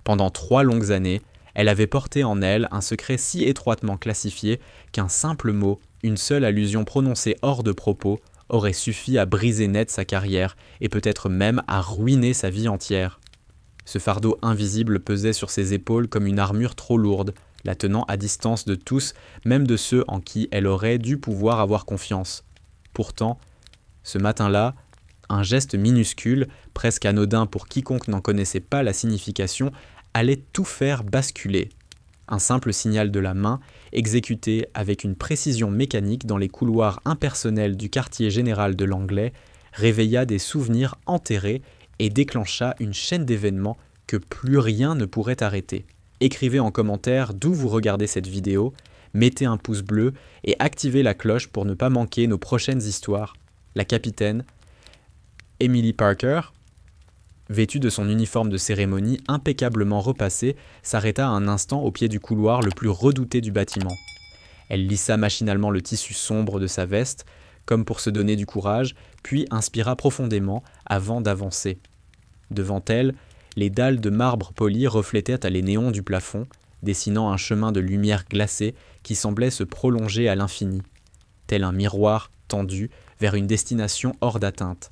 Pendant 3 longues années, elle avait porté en elle un secret si étroitement classifié qu'un simple mot, une seule allusion prononcée hors de propos, aurait suffi à briser net sa carrière et peut-être même à ruiner sa vie entière. Ce fardeau invisible pesait sur ses épaules comme une armure trop lourde, la tenant à distance de tous, même de ceux en qui elle aurait dû pouvoir avoir confiance. Pourtant, ce matin-là, un geste minuscule, presque anodin pour quiconque n'en connaissait pas la signification, allait tout faire basculer. Un simple signal de la main, exécuté avec une précision mécanique dans les couloirs impersonnels du quartier général de l'Anglais, réveilla des souvenirs enterrés et déclencha une chaîne d'événements que plus rien ne pourrait arrêter. Écrivez en commentaire d'où vous regardez cette vidéo, mettez un pouce bleu et activez la cloche pour ne pas manquer nos prochaines histoires. La capitaine Emily Parker, vêtue de son uniforme de cérémonie impeccablement repassé, s'arrêta un instant au pied du couloir le plus redouté du bâtiment. Elle lissa machinalement le tissu sombre de sa veste, comme pour se donner du courage, puis inspira profondément avant d'avancer. Devant elle, les dalles de marbre poli reflétaient les néons du plafond, dessinant un chemin de lumière glacée qui semblait se prolonger à l'infini, tel un miroir tendu vers une destination hors d'atteinte.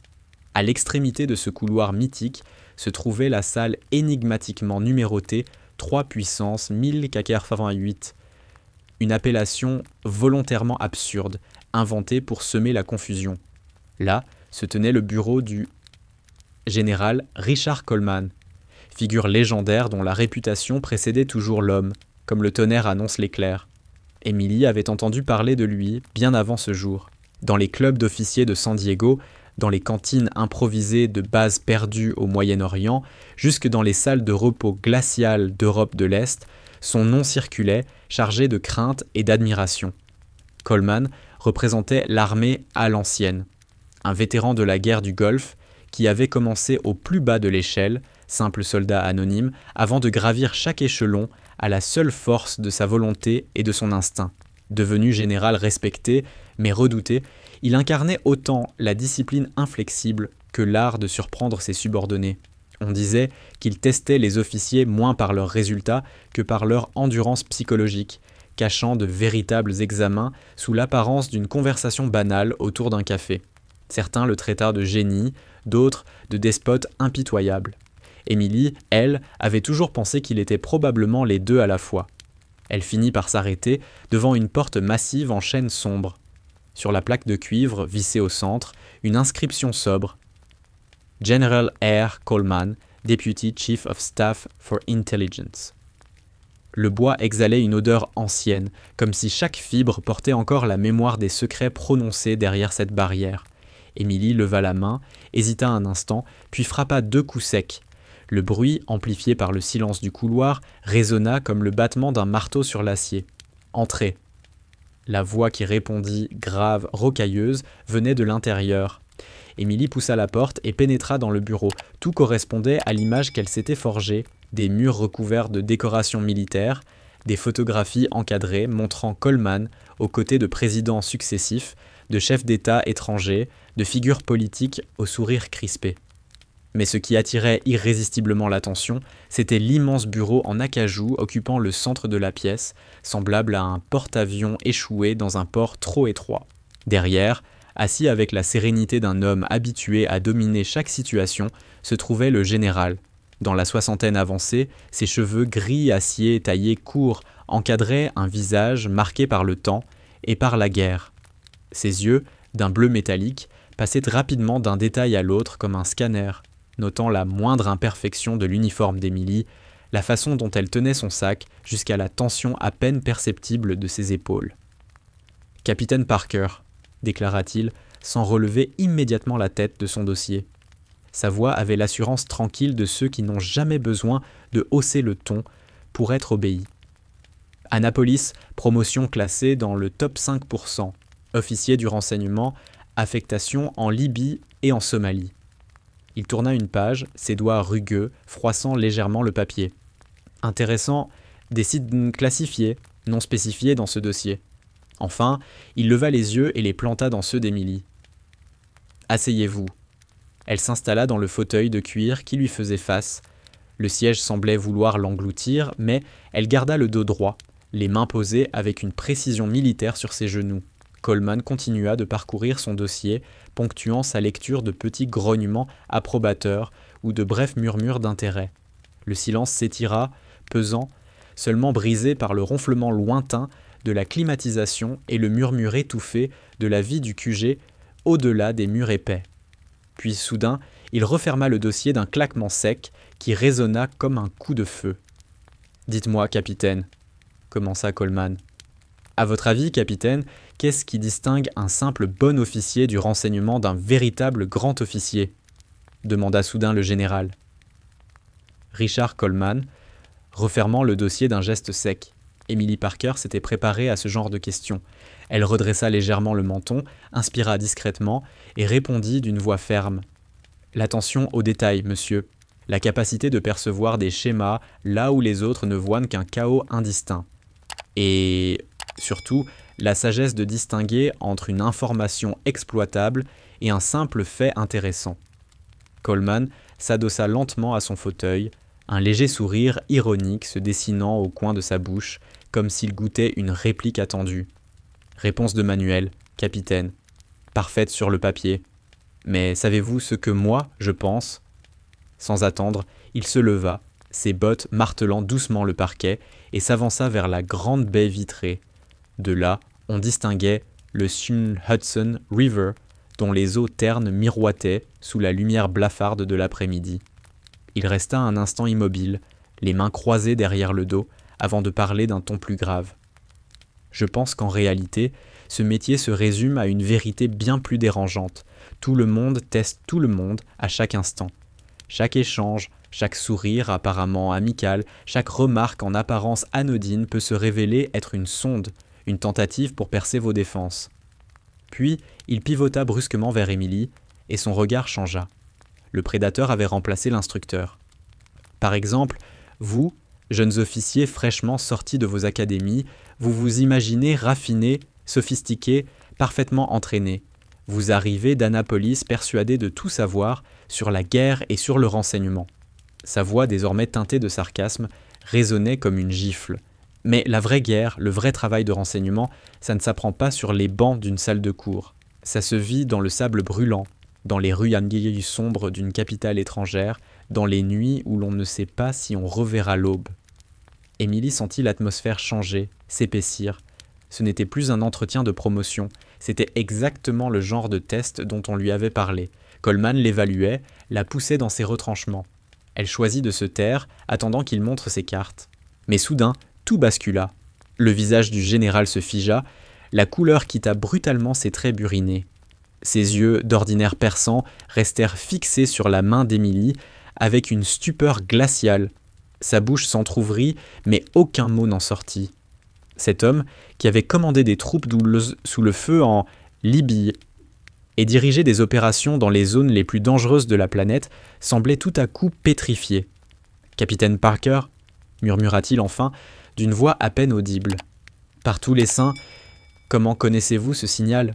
À l'extrémité de ce couloir mythique se trouvait la salle énigmatiquement numérotée 3 puissance 1000K88, une appellation volontairement absurde, inventée pour semer la confusion. Là se tenait le bureau du général Richard Coleman, figure légendaire dont la réputation précédait toujours l'homme, comme le tonnerre annonce l'éclair. Emily avait entendu parler de lui bien avant ce jour. Dans les clubs d'officiers de San Diego, dans les cantines improvisées de bases perdues au Moyen-Orient, jusque dans les salles de repos glaciales d'Europe de l'Est, son nom circulait, chargé de crainte et d'admiration. Coleman représentait l'armée à l'ancienne, un vétéran de la guerre du Golfe qui avait commencé au plus bas de l'échelle, simple soldat anonyme, avant de gravir chaque échelon à la seule force de sa volonté et de son instinct. Devenu général respecté, mais redouté, il incarnait autant la discipline inflexible que l'art de surprendre ses subordonnés. On disait qu'il testait les officiers moins par leurs résultats que par leur endurance psychologique, cachant de véritables examens sous l'apparence d'une conversation banale autour d'un café. Certains le traitèrent de génie, d'autres de despote impitoyable. Emily, elle, avait toujours pensé qu'il était probablement les deux à la fois. Elle finit par s'arrêter devant une porte massive en chêne sombre. Sur la plaque de cuivre vissée au centre, une inscription sobre. General R. Coleman, Deputy Chief of Staff for Intelligence. Le bois exhalait une odeur ancienne, comme si chaque fibre portait encore la mémoire des secrets prononcés derrière cette barrière. Emily leva la main, hésita un instant, puis frappa 2 coups secs. Le bruit, amplifié par le silence du couloir, résonna comme le battement d'un marteau sur l'acier. « Entrez !» La voix qui répondit, grave, rocailleuse, venait de l'intérieur. Emily poussa la porte et pénétra dans le bureau. Tout correspondait à l'image qu'elle s'était forgée, des murs recouverts de décorations militaires, des photographies encadrées montrant Coleman aux côtés de présidents successifs, de chefs d'État étrangers, de figures politiques au sourire crispé. Mais ce qui attirait irrésistiblement l'attention, c'était l'immense bureau en acajou occupant le centre de la pièce, semblable à un porte-avions échoué dans un port trop étroit. Derrière, assis avec la sérénité d'un homme habitué à dominer chaque situation, se trouvait le général. Dans la soixantaine avancée, ses cheveux gris acier taillés courts encadraient un visage marqué par le temps et par la guerre. Ses yeux, d'un bleu métallique, passaient rapidement d'un détail à l'autre comme un scanner, notant la moindre imperfection de l'uniforme d'Emily, la façon dont elle tenait son sac jusqu'à la tension à peine perceptible de ses épaules. « Capitaine Parker », déclara-t-il, sans relever immédiatement la tête de son dossier. Sa voix avait l'assurance tranquille de ceux qui n'ont jamais besoin de hausser le ton pour être obéis. Annapolis, promotion classée dans le top 5%, officier du renseignement, affectation en Libye et en Somalie. Il tourna une page, ses doigts rugueux, froissant légèrement le papier. Intéressant, des sites classifiés, non spécifiés dans ce dossier. Enfin, il leva les yeux et les planta dans ceux d'Emily. « Asseyez-vous. » Elle s'installa dans le fauteuil de cuir qui lui faisait face, Le siège semblait vouloir l'engloutir, mais elle garda le dos droit, les mains posées avec une précision militaire sur ses genoux. Coleman continua de parcourir son dossier, ponctuant sa lecture de petits grognements approbateurs ou de brefs murmures d'intérêt. Le silence s'étira, pesant, seulement brisé par le ronflement lointain de la climatisation et le murmure étouffé de la vie du QG au-delà des murs épais. Puis soudain, il referma le dossier d'un claquement sec qui résonna comme un coup de feu. « Dites-moi, capitaine, » commença Coleman. « À votre avis, capitaine, qu'est-ce qui distingue un simple bon officier du renseignement d'un véritable grand officier ?» demanda soudain le général. Richard Coleman, refermant le dossier d'un geste sec. Emily Parker s'était préparée à ce genre de questions. Elle redressa légèrement le menton, inspira discrètement et répondit d'une voix ferme. « L'attention aux détails, monsieur. La capacité de percevoir des schémas là où les autres ne voient qu'un chaos indistinct. Et surtout, la sagesse de distinguer entre une information exploitable et un simple fait intéressant. » Coleman s'adossa lentement à son fauteuil, un léger sourire ironique se dessinant au coin de sa bouche, comme s'il goûtait une réplique attendue. Réponse de Manuel, capitaine. Parfaite sur le papier. Mais savez-vous ce que moi, je pense ? Sans attendre, il se leva, ses bottes martelant doucement le parquet, et s'avança vers la grande baie vitrée. De là, on distinguait le Hudson River, dont les eaux ternes miroitaient sous la lumière blafarde de l'après-midi. Il resta un instant immobile, les mains croisées derrière le dos, avant de parler d'un ton plus grave. Je pense qu'en réalité, ce métier se résume à une vérité bien plus dérangeante. Tout le monde teste tout le monde à chaque instant. Chaque échange, chaque sourire apparemment amical, chaque remarque en apparence anodine peut se révéler être une sonde, une tentative pour percer vos défenses. Puis, il pivota brusquement vers Emily, et son regard changea. Le prédateur avait remplacé l'instructeur. Par exemple, vous, jeunes officiers fraîchement sortis de vos académies, vous vous imaginez raffinés, sophistiqués, parfaitement entraînés. Vous arrivez d'Annapolis persuadé de tout savoir sur la guerre et sur le renseignement. Sa voix, désormais teintée de sarcasme, résonnait comme une gifle. Mais la vraie guerre, le vrai travail de renseignement, ça ne s'apprend pas sur les bancs d'une salle de cours. Ça se vit dans le sable brûlant, dans les rues anguilles sombres d'une capitale étrangère, dans les nuits où l'on ne sait pas si on reverra l'aube. Émilie sentit l'atmosphère changer, s'épaissir. Ce n'était plus un entretien de promotion, c'était exactement le genre de test dont on lui avait parlé. Coleman l'évaluait, la poussait dans ses retranchements. Elle choisit de se taire, attendant qu'il montre ses cartes. Mais soudain, tout bascula. Le visage du général se figea, la couleur quitta brutalement ses traits burinés. Ses yeux, d'ordinaire perçants, restèrent fixés sur la main d'Émilie avec une stupeur glaciale. Sa bouche s'entr'ouvrit, mais aucun mot n'en sortit. Cet homme, qui avait commandé des troupes sous le feu en Libye et dirigé des opérations dans les zones les plus dangereuses de la planète, semblait tout à coup pétrifié. « Capitaine Parker » murmura-t-il enfin, d'une voix à peine audible. « Par tous les saints, comment connaissez-vous ce signal ?»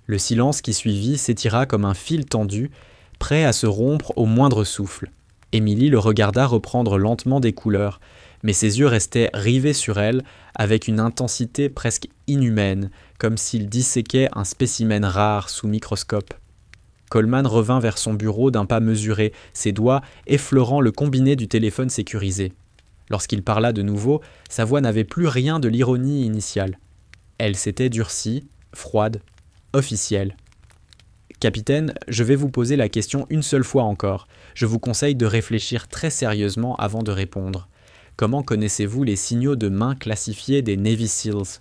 Le silence qui suivit s'étira comme un fil tendu, prêt à se rompre au moindre souffle. Émilie le regarda reprendre lentement des couleurs, mais ses yeux restaient rivés sur elle avec une intensité presque inhumaine, comme s'il disséquait un spécimen rare sous microscope. Coleman revint vers son bureau d'un pas mesuré, ses doigts effleurant le combiné du téléphone sécurisé. Lorsqu'il parla de nouveau, sa voix n'avait plus rien de l'ironie initiale. Elle s'était durcie, froide, officielle. « Capitaine, je vais vous poser la question une seule fois encore. Je vous conseille de réfléchir très sérieusement avant de répondre. Comment connaissez-vous les signaux de main classifiés des Navy Seals ?»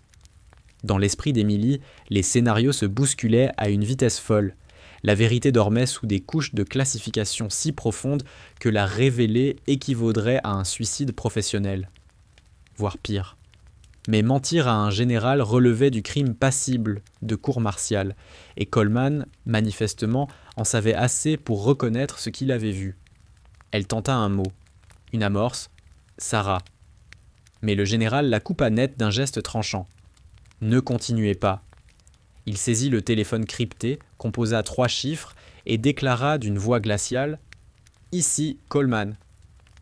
Dans l'esprit d'Émilie, les scénarios se bousculaient à une vitesse folle. La vérité dormait sous des couches de classification si profondes que la révéler équivaudrait à un suicide professionnel. Voire pire. Mais mentir à un général relevait du crime passible de cour martiale, et Coleman, manifestement, en savait assez pour reconnaître ce qu'il avait vu. Elle tenta un mot, une amorce, Sarah. Mais le général la coupa net d'un geste tranchant. Ne continuez pas. Il saisit le téléphone crypté, composa 3 chiffres et déclara d'une voix glaciale « Ici, Coleman ».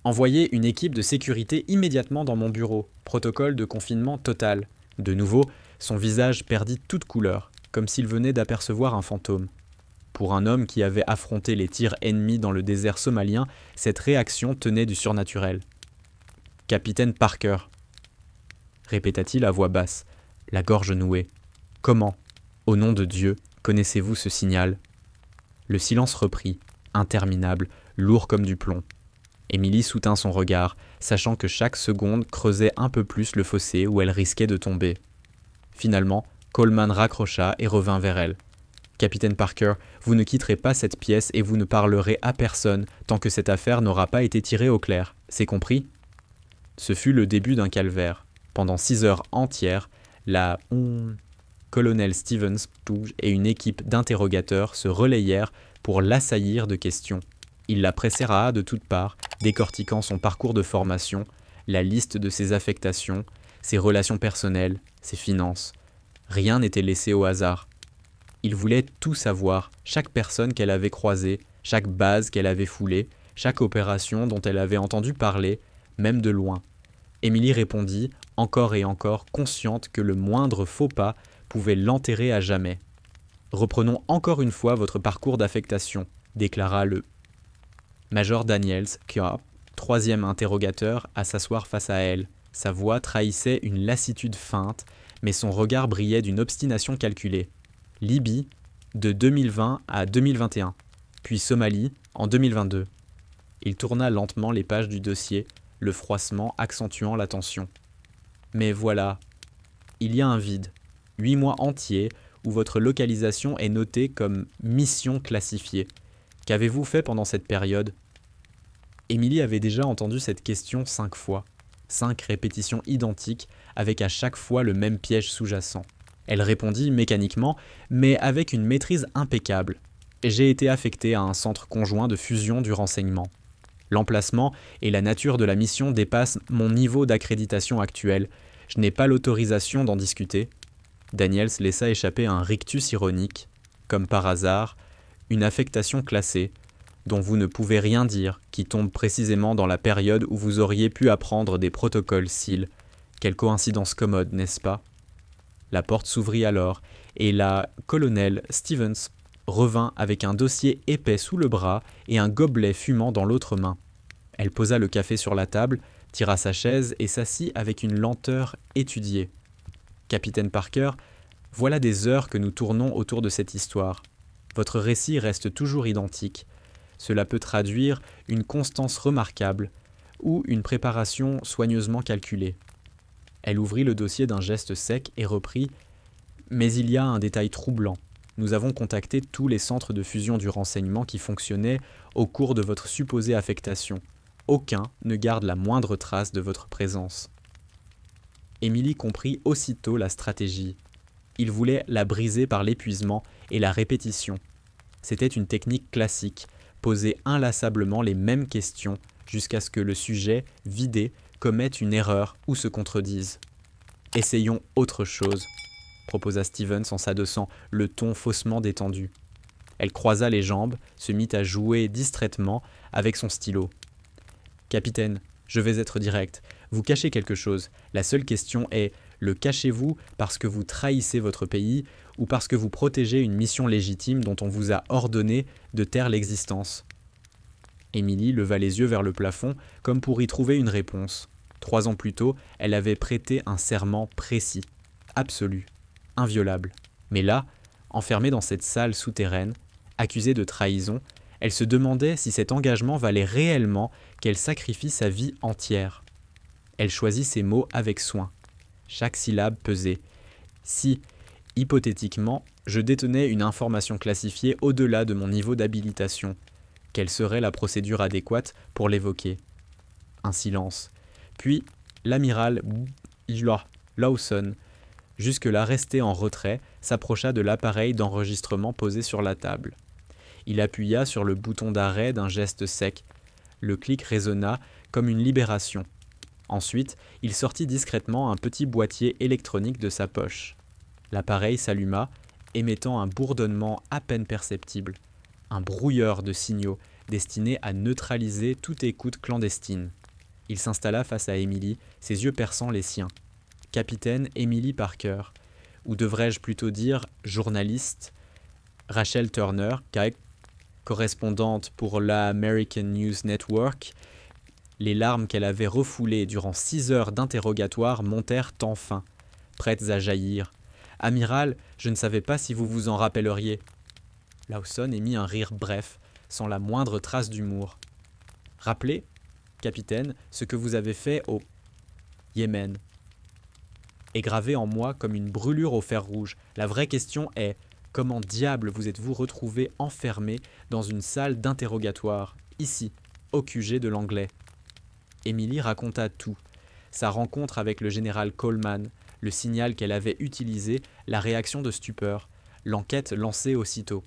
Envoyez une équipe de sécurité immédiatement dans mon bureau. Protocole de confinement total. De nouveau, son visage perdit toute couleur, comme s'il venait d'apercevoir un fantôme. Pour un homme qui avait affronté les tirs ennemis dans le désert somalien, cette réaction tenait du surnaturel. « Capitaine Parker », répéta-t-il à voix basse, la gorge nouée. « Comment, au nom de Dieu, connaissez-vous ce signal ?» Le silence reprit, interminable, lourd comme du plomb. Émilie soutint son regard, sachant que chaque seconde creusait un peu plus le fossé où elle risquait de tomber. Finalement, Coleman raccrocha et revint vers elle. « Capitaine Parker, vous ne quitterez pas cette pièce et vous ne parlerez à personne tant que cette affaire n'aura pas été tirée au clair. C'est compris ?» Ce fut le début d'un calvaire. Pendant 6 heures entières, la colonel Stevens et une équipe d'interrogateurs se relayèrent pour l'assaillir de questions. Il la presserra de toutes parts, décortiquant son parcours de formation, la liste de ses affectations, ses relations personnelles, ses finances. Rien n'était laissé au hasard. Il voulait tout savoir, chaque personne qu'elle avait croisée, chaque base qu'elle avait foulée, chaque opération dont elle avait entendu parler, même de loin. Émilie répondit, encore et encore, consciente que le moindre faux pas pouvait l'enterrer à jamais. « Reprenons encore une fois votre parcours d'affectation », déclara le Major Daniels, troisième interrogateur, à s'asseoir face à elle. Sa voix trahissait une lassitude feinte, mais son regard brillait d'une obstination calculée. Libye, de 2020 à 2021, puis Somalie, en 2022. Il tourna lentement les pages du dossier, le froissement accentuant la tension. Mais voilà, il y a un vide. 8 mois entiers où votre localisation est notée comme mission classifiée. Qu'avez-vous fait pendant cette période ? Émilie avait déjà entendu cette question 5 fois. 5 répétitions identiques, avec à chaque fois le même piège sous-jacent. Elle répondit mécaniquement, mais avec une maîtrise impeccable. J'ai été affectée à un centre conjoint de fusion du renseignement. L'emplacement et la nature de la mission dépassent mon niveau d'accréditation actuel. Je n'ai pas l'autorisation d'en discuter. Daniels laissa échapper un rictus ironique. Comme par hasard, une affectation classée, dont vous ne pouvez rien dire, qui tombe précisément dans la période où vous auriez pu apprendre des protocoles SEAL. Quelle coïncidence commode, n'est-ce pas ? La porte s'ouvrit alors, et la colonel Stevens revint avec un dossier épais sous le bras et un gobelet fumant dans l'autre main. Elle posa le café sur la table, tira sa chaise et s'assit avec une lenteur étudiée. « Capitaine Parker, voilà des heures que nous tournons autour de cette histoire. Votre récit reste toujours identique. Cela peut traduire une constance remarquable ou une préparation soigneusement calculée. » Elle ouvrit le dossier d'un geste sec et reprit « Mais il y a un détail troublant. Nous avons contacté tous les centres de fusion du renseignement qui fonctionnaient au cours de votre supposée affectation. Aucun ne garde la moindre trace de votre présence. » Émilie comprit aussitôt la stratégie. Il voulait la briser par l'épuisement et la répétition. C'était une technique classique, poser inlassablement les mêmes questions jusqu'à ce que le sujet, vidé, commette une erreur ou se contredise. « Essayons autre chose », proposa Stevens en s'adossant, le ton faussement détendu. Elle croisa les jambes, se mit à jouer distraitement avec son stylo. « Capitaine, je vais être direct. Vous cachez quelque chose. La seule question est, le cachez-vous parce que vous trahissez votre pays ou parce que vous protégez une mission légitime dont on vous a ordonné de taire l'existence ?» Émilie leva les yeux vers le plafond comme pour y trouver une réponse. 3 ans plus tôt, elle avait prêté un serment précis, absolu, inviolable. Mais là, enfermée dans cette salle souterraine, accusée de trahison, elle se demandait si cet engagement valait réellement qu'elle sacrifie sa vie entière. Elle choisit ses mots avec soin. Chaque syllabe pesait. Si, hypothétiquement, je détenais une information classifiée au-delà de mon niveau d'habilitation, quelle serait la procédure adéquate pour l'évoquer ? Un silence. Puis, l'amiral Lawson, jusque-là resté en retrait, s'approcha de l'appareil d'enregistrement posé sur la table. Il appuya sur le bouton d'arrêt d'un geste sec. Le clic résonna comme une libération. Ensuite, il sortit discrètement un petit boîtier électronique de sa poche. L'appareil s'alluma, émettant un bourdonnement à peine perceptible. Un brouilleur de signaux, destiné à neutraliser toute écoute clandestine. Il s'installa face à Emily, ses yeux perçant les siens. Capitaine Emily Parker, ou devrais-je plutôt dire journaliste, Rachel Turner, correspondante pour la American News Network. Les larmes qu'elle avait refoulées durant 6 heures d'interrogatoire montèrent enfin, prêtes à jaillir. « Amiral, je ne savais pas si vous vous en rappelleriez. » Lawson émit un rire bref, sans la moindre trace d'humour. « Rappelez, capitaine, ce que vous avez fait au Yémen. Est gravé en moi comme une brûlure au fer rouge. La vraie question est, comment diable vous êtes-vous retrouvé enfermé dans une salle d'interrogatoire, ici, au QG de l'Anglais ?» Emily raconta tout. Sa rencontre avec le général Coleman, le signal qu'elle avait utilisé, la réaction de stupeur, l'enquête lancée aussitôt.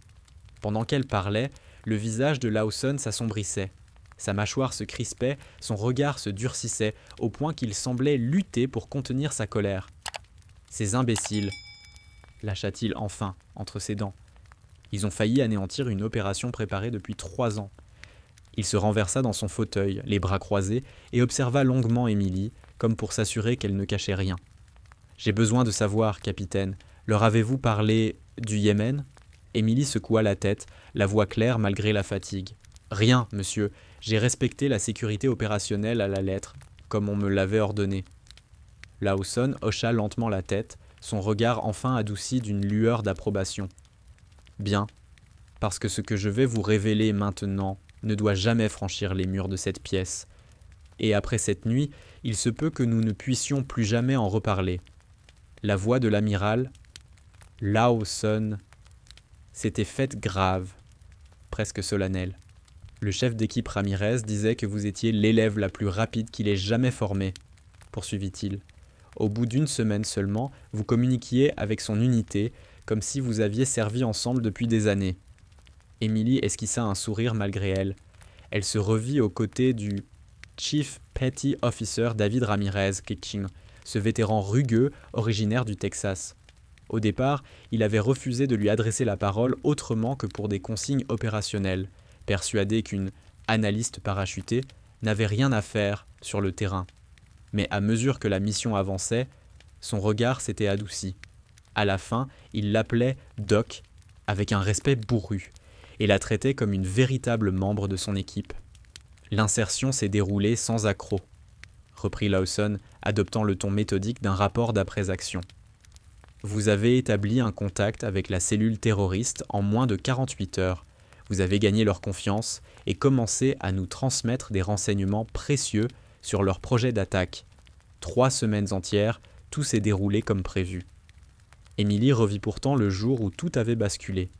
Pendant qu'elle parlait, le visage de Lawson s'assombrissait. Sa mâchoire se crispait, son regard se durcissait, au point qu'il semblait lutter pour contenir sa colère. « Ces imbéciles !» lâcha-t-il enfin, entre ses dents. Ils ont failli anéantir une opération préparée depuis 3 ans. Il se renversa dans son fauteuil, les bras croisés, et observa longuement Emily, comme pour s'assurer qu'elle ne cachait rien. « J'ai besoin de savoir, capitaine, leur avez-vous parlé du Yémen ?» Emily secoua la tête, la voix claire malgré la fatigue. « Rien, monsieur, j'ai respecté la sécurité opérationnelle à la lettre, comme on me l'avait ordonné. » Lawson hocha lentement la tête, son regard enfin adouci d'une lueur d'approbation. « Bien, parce que ce que je vais vous révéler maintenant ne doit jamais franchir les murs de cette pièce. Et après cette nuit, il se peut que nous ne puissions plus jamais en reparler. » La voix de l'amiral Lawson s'était faite grave, presque solennelle. « Le chef d'équipe Ramirez disait que vous étiez l'élève la plus rapide qu'il ait jamais formée, poursuivit-il. Au bout d'1 semaine seulement, vous communiquiez avec son unité, comme si vous aviez servi ensemble depuis des années. » Emily esquissa un sourire malgré elle. Elle se revit aux côtés du Chief Petty Officer David Ramirez Kitching, ce vétéran rugueux originaire du Texas. Au départ, il avait refusé de lui adresser la parole autrement que pour des consignes opérationnelles, persuadé qu'une analyste parachutée n'avait rien à faire sur le terrain. Mais à mesure que la mission avançait, son regard s'était adouci. À la fin, il l'appelait Doc avec un respect bourru et la traitait comme une véritable membre de son équipe. L'insertion s'est déroulée sans accroc, reprit Lawson, adoptant le ton méthodique d'un rapport d'après-action. Vous avez établi un contact avec la cellule terroriste en moins de 48 heures. Vous avez gagné leur confiance et commencé à nous transmettre des renseignements précieux sur leur projet d'attaque. 3 semaines entières, tout s'est déroulé comme prévu. Emily revit pourtant le jour où tout avait basculé.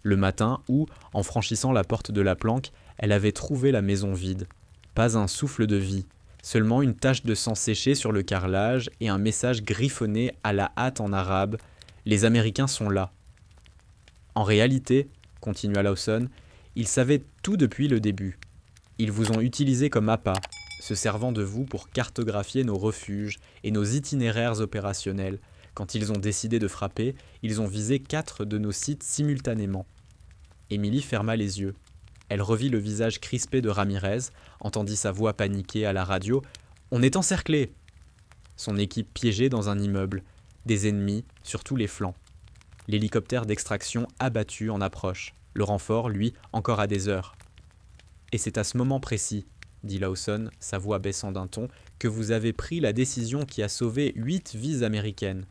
Le matin où, en franchissant la porte de la planque, elle avait trouvé la maison vide. Pas un souffle de vie, seulement une tache de sang séché sur le carrelage et un message griffonné à la hâte en arabe « Les Américains sont là ». En réalité, continua Lawson, ils savaient tout depuis le début. Ils vous ont utilisé comme appât, se servant de vous pour cartographier nos refuges et nos itinéraires opérationnels. Quand ils ont décidé de frapper, ils ont visé 4 de nos sites simultanément. Emily ferma les yeux. Elle revit le visage crispé de Ramirez, entendit sa voix paniquée à la radio. « On est encerclés !» Son équipe piégée dans un immeuble, des ennemis sur tous les flancs. L'hélicoptère d'extraction abattu en approche. Le renfort, lui, encore à des heures. « Et c'est à ce moment précis, dit Lawson, sa voix baissant d'un ton, que vous avez pris la décision qui a sauvé 8 vies américaines.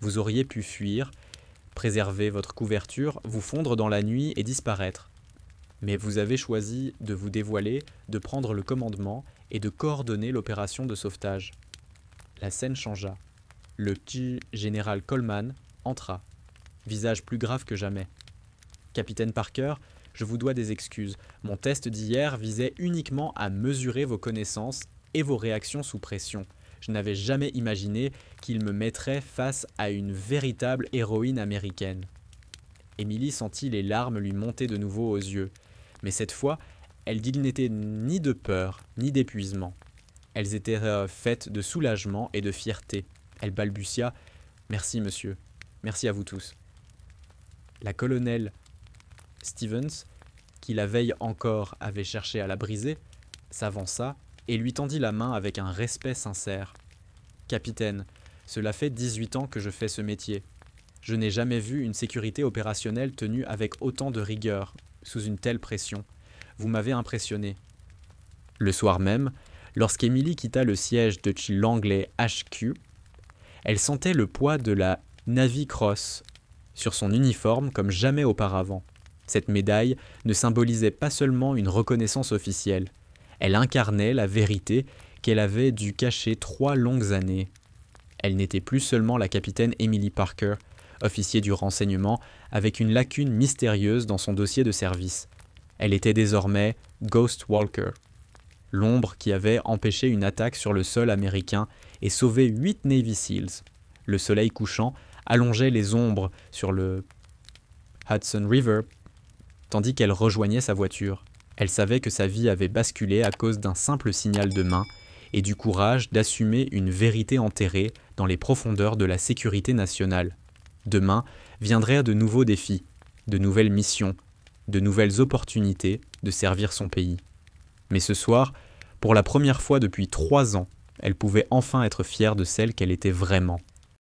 Vous auriez pu fuir, préserver votre couverture, vous fondre dans la nuit et disparaître. Mais vous avez choisi de vous dévoiler, de prendre le commandement et de coordonner l'opération de sauvetage. » La scène changea. Le petit général Coleman entra, visage plus grave que jamais. « Capitaine Parker, je vous dois des excuses. Mon test d'hier visait uniquement à mesurer vos connaissances et vos réactions sous pression. Je n'avais jamais imaginé qu'il me mettrait face à une véritable héroïne américaine. » Emily sentit les larmes lui monter de nouveau aux yeux. Mais cette fois, elles n'étaient ni de peur, ni d'épuisement. Elles étaient faites de soulagement et de fierté. Elle balbutia « Merci, monsieur. Merci à vous tous. » La colonelle Stevens qui la veille encore avait cherché à la briser, s'avança et lui tendit la main avec un respect sincère. « Capitaine, cela fait 18 ans que je fais ce métier. Je n'ai jamais vu une sécurité opérationnelle tenue avec autant de rigueur, sous une telle pression. Vous m'avez impressionné. » Le soir même, lorsqu'Emily quitta le siège de Langley HQ, elle sentait le poids de la Navy Cross sur son uniforme comme jamais auparavant. Cette médaille ne symbolisait pas seulement une reconnaissance officielle, elle incarnait la vérité qu'elle avait dû cacher 3 longues années. Elle n'était plus seulement la capitaine Emily Parker, officier du renseignement, avec une lacune mystérieuse dans son dossier de service. Elle était désormais Ghost Walker, l'ombre qui avait empêché une attaque sur le sol américain et sauvé 8 Navy Seals. Le soleil couchant allongeait les ombres sur le Hudson River, tandis qu'elle rejoignait sa voiture. Elle savait que sa vie avait basculé à cause d'un simple signal de main et du courage d'assumer une vérité enterrée dans les profondeurs de la sécurité nationale. Demain viendraient de nouveaux défis, de nouvelles missions, de nouvelles opportunités de servir son pays. Mais ce soir, pour la première fois depuis 3 ans, elle pouvait enfin être fière de celle qu'elle était vraiment.